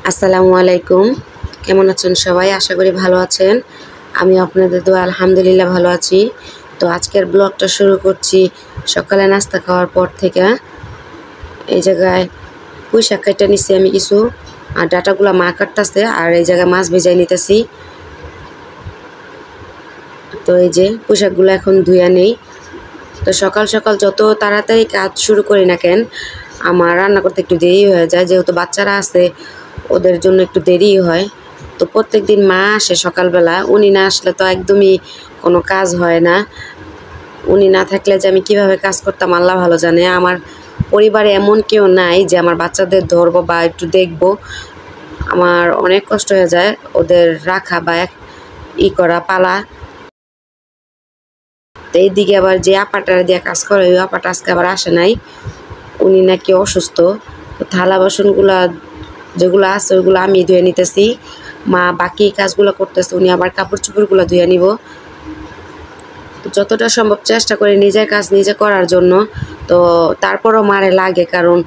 আসসালামু আলাইকুম। কেমন আছেন সবাই? আশা করি ভালো আছেন। আমি আপনাদের দোয়া আলহামদুলিল্লাহ ভালো আছি। তো আজকের ব্লগটা শুরু করছি সকালে নাস্তা খাওয়ার পর থেকে। এই জায়গায় পুঁইশাক কাইটা নিছি আমি কিছু, আর ডাটাগুলা মা কাটতাছে, আর এই জায়গায় মাছ ভেজাই নিতেছি। তো এই যে পুঁইশাকগুলো এখন ধুইয়া নেই। তো সকাল সকাল যত তাড়াতাড়ি কাজ শুরু করি না কেন, আমার রান্না করতে একটু দেরি হয়ে যায়, যেহেতু বাচ্চারা আছে ওদের জন্য একটু দেরি হয়। তো প্রত্যেক দিন মা আসে সকালবেলা, উনি না আসলে তো একদমই কোনো কাজ হয় না। উনি না থাকলে যে আমি কিভাবে কাজ করতাম আল্লাহ ভালো জানে। আমার পরিবারে এমন কেউ নাই যে আমার বাচ্চাদের ধরবো বা একটু দেখবো। আমার অনেক কষ্ট হয়ে যায় ওদের রাখা বা করা পালা। তো এইদিকে আবার যে আপাটার দিয়ে কাজ করে, ওই আপাটা আজকে আবার আসে নাই, উনি নাকি অসুস্থ। তো থালা বাসনগুলা যেগুলো আছে ওইগুলো আমি ধুয়ে নিতেছি, মা বাকি কাজগুলো করতেছে, উনি আবার কাপড় চোপড়গুলো ধুয়ে নিব। তো যতটা সম্ভব চেষ্টা করি নিজের কাজ নিজে করার জন্য। তো তারপরও মারে লাগে, কারণ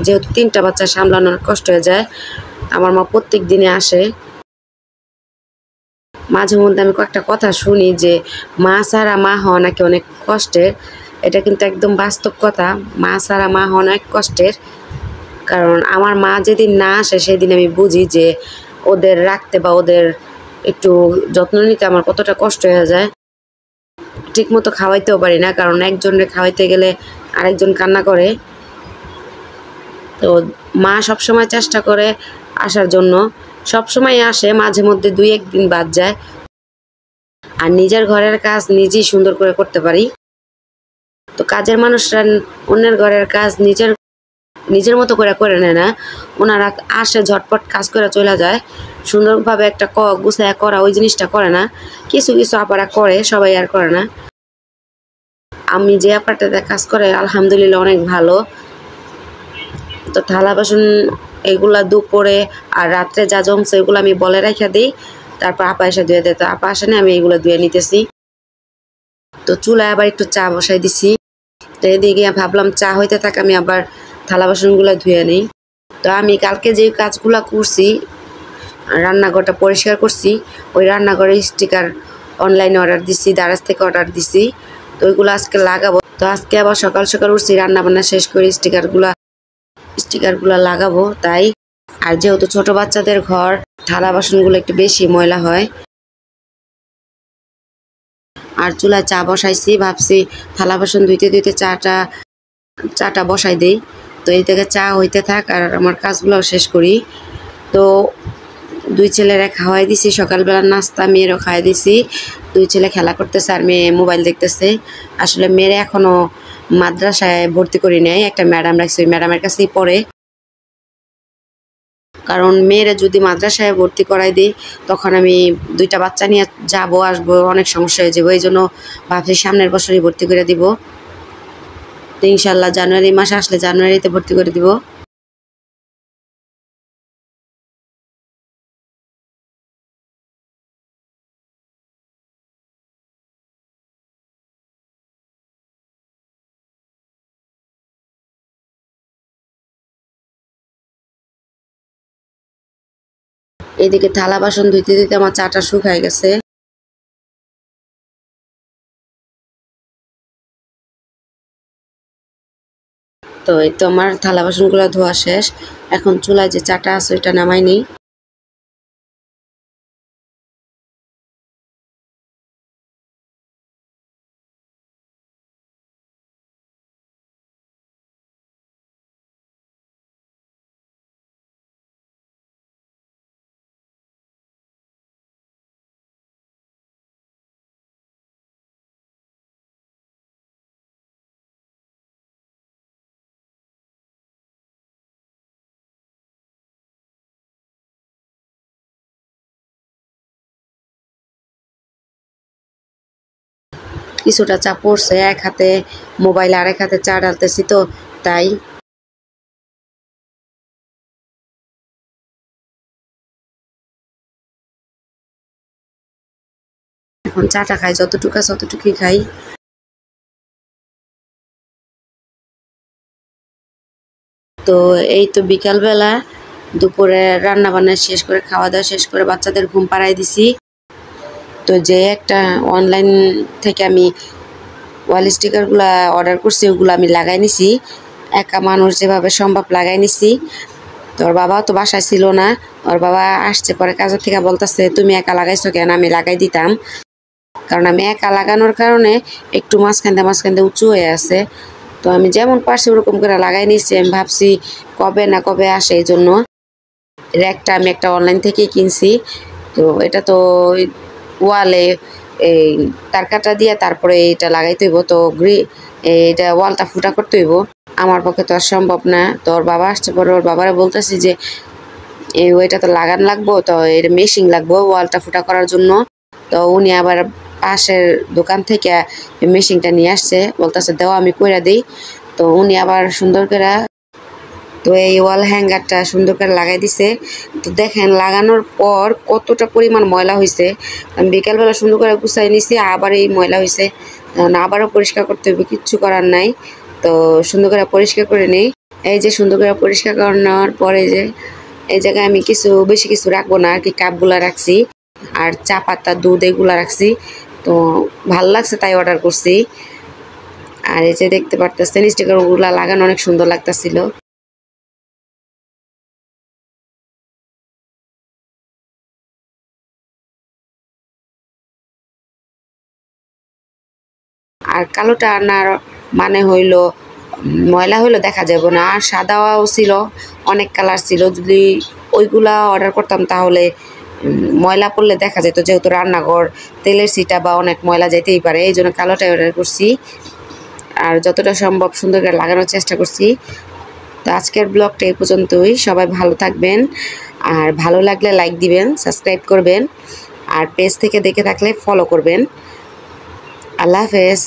যেহেতু 3টা বাচ্চা সামলানোর কষ্ট হয়ে যায়। আমার মা প্রত্যেক দিনে আসে। মাঝে মধ্যে আমি কয়েকটা কথা শুনি যে মা ছাড়া মা হওয়া নাকি অনেক কষ্টের। এটা কিন্তু একদম বাস্তব কথা, মা ছাড়া মা হওয়া অনেক কষ্টের। কারণ আমার মা যেদিন না আসে সেদিন আমি বুঝি যে ওদের রাখতে বা ওদের একটু যত্ন নিতে আমার কতটা কষ্ট হয়ে যায়। ঠিক মতো খাওয়াইতেও পারি না, কারণ একজনের খাওয়াইতে গেলে আরেকজন কান্না করে। তো মা সবসময় চেষ্টা করে আসার জন্য, সবসময় আসে, মাঝে মধ্যে 2-1 দিন বাদ যায়। আর নিজের ঘরের কাজ নিজেই সুন্দর করে করতে পারি। তো কাজের মানুষরা অন্যের ঘরের কাজ নিজের নিজের মতো করে করে নেয় না। ওনারা আসে ঝটপট কাজ করে চলে যায়, সুন্দরভাবে একটা গুছায়া করা ওই জিনিসটা করে না। কিছু কিছু আপারা করে, সবাই আর করে না। আমি যে আপাটাতে কাজ করে আলহামদুলিল্লাহ অনেক ভালো। তো থালা বাসন এগুলা দুপুরে আর রাত্রে যা জমছে এগুলো আমি বলে রেখে দিই, তারপর আপা এসে ধুয়ে দেয়। তো আপা আসে না, আমি এগুলো ধুয়ে নিতেছি। তো চুলায় আবার একটু চা বসাই দিছি। তো এদিকে ভাবলাম চা হইতে থাকে, আমি আবার থালা বাসনগুলো ধুয়ে নিই। তো আমি কালকে যে কাজগুলো করছি, রান্নাঘরটা পরিষ্কার করছি, ওই রান্নাঘরের স্টিকার অনলাইনে অর্ডার দিছি, দারাজ থেকে অর্ডার দিছি। তো ওইগুলো আজকে লাগাবো। তো আজকে আবার সকাল সকাল উঠছি, রান্না বান্না শেষ করে স্টিকারগুলো লাগাবো তাই। আর যেহেতু ছোট বাচ্চাদের ঘর, থালা বাসনগুলো একটু বেশি ময়লা হয়। আর চুলায় চা বসাইছি, ভাবছি থালা বাসন ধুইতে ধুইতে চাটা বসাই দেই। তো এই থেকে চা হইতে থাক আর আমার কাজগুলোও শেষ করি। তো 2 ছেলেরা খাওয়াই দিছি, সকালবেলার নাস্তা মেয়েরও খাওয়াই দিছি। 2 ছেলে খেলা করতেছে আর মেয়ে মোবাইল দেখতেছে। আসলে মেয়ের এখনো মাদ্রাসায় ভর্তি করি নাই, একটা ম্যাডাম রাখছি, ওই ম্যাডামের কাছেই পড়ে। কারণ মেয়েরা যদি মাদ্রাসায় ভর্তি করাই দিই, তখন আমি 2টা বাচ্চা নিয়ে যাবো আসবো, অনেক সমস্যা হয়ে যাবে। এই জন্য ভাবছি সামনের বছরই ভর্তি করে দিব। তো ইনশাল্লাহ জানুয়ারি মাস আসলে জানুয়ারিতে ভর্তি করে দিব। এদিকে থালা বাসন ধুইতে ধুইতে আমার চাটা শুকায় গেছে। তো এই তো আমার থালা বাসনগুলো ধোয়া শেষ। এখন চুলায় যে চাটা আছে ওইটা নামাই নিই। কিছুটা চা পড়ছে, এক হাতে মোবাইল আর এক হাতে চা ঢালতেছি, তো তাই। এখন চাটা খাই, যতটুকু আছে ততটুকুই খাই। তো এই তো বিকালবেলা দুপুরে রান্না বান্না শেষ করে খাওয়া দাওয়া শেষ করে বাচ্চাদের ঘুম পাড়াই দিছি। তো যে একটা অনলাইন থেকে আমি ওয়াল স্টিকারগুলো অর্ডার করছি ওগুলো আমি লাগাই নিছি, একা মানুষ যেভাবে সম্ভব লাগাই নিছি। তো ওর বাবাও তো বাসায় ছিল না, ওর বাবা আসছে পরে কাজের থেকে বলতেছে তুমি একা লাগাইছো কেন, আমি লাগাই দিতাম। কারণ আমি একা লাগানোর কারণে একটু মাঝখান উঁচু হয়ে আছে। তো আমি যেমন পারছি ওরকম করে লাগাই নিচ্ছি। আমি ভাবছি কবে না কবে আসে, এই জন্য র্যাকটা আমি একটা অনলাইন থেকেই কিনছি। তো এটা তো ওয়ালে এই তারকাটা দিয়ে তারপরে এটা লাগাইতে হইব। তো এটা ওয়ালটা ফুটা করতে হইব, আমার পক্ষে তো আর সম্ভব না। তো ওর বাবা আসছে পরে ওর বাবারে বলতেছি যে ওইটা তো লাগান লাগবো, তো এটা মেশিন লাগবো ওয়ালটা ফুটা করার জন্য। তো উনি আবার পাশের দোকান থেকে মেশিনটা নিয়ে আসছে, বলতেছে দেওয়া আমি কইরা দিই। তো উনি আবার সুন্দর করে তো এই ওয়াল হ্যাঙ্গারটা সুন্দর করে লাগাই দিছে। তো দেখেন লাগানোর পর কতটা পরিমাণ ময়লা হয়েছে। আমি বিকালবেলা সুন্দর করে গুছাই নিছি, আবার এই ময়লা হয়েছে, আবারও পরিষ্কার করতে হবে, কিচ্ছু করার নাই। তো সুন্দর করে পরিষ্কার করে নিই। এই যে সুন্দর করে পরিষ্কার করে নেওয়ার পরে যে এই জায়গায় আমি বেশি কিছু রাখবো না আর কি, কাপগুলা রাখছি আর চা পাতা দুধ এগুলা রাখছি। তো ভাল লাগছে তাই অর্ডার করছি। আর এই যে দেখতে পারতেছেন স্টিকারগুলা লাগানো অনেক সুন্দর লাগতেছিল। আর কালোটা আনার মানে হইল ময়লা হইলো দেখা যাব না, আর সাদাও ছিল, অনেক কালার ছিল। যদি ওইগুলা অর্ডার করতাম তাহলে ময়লা পড়লে দেখা যেত, যেহেতু রান্নাঘর তেলের সিটা বা অনেক ময়লা যেতেই পারে, এই জন্য কালোটাই অর্ডার করছি। আর যতটা সম্ভব সুন্দর করে লাগানোর চেষ্টা করছি। তো আজকের ব্লগটা এই পর্যন্তই। সবাই ভালো থাকবেন, আর ভালো লাগলে লাইক দিবেন, সাবস্ক্রাইব করবেন, আর পেজ থেকে দেখে থাকলে ফলো করবেন। আল্লাহ হাফেজ।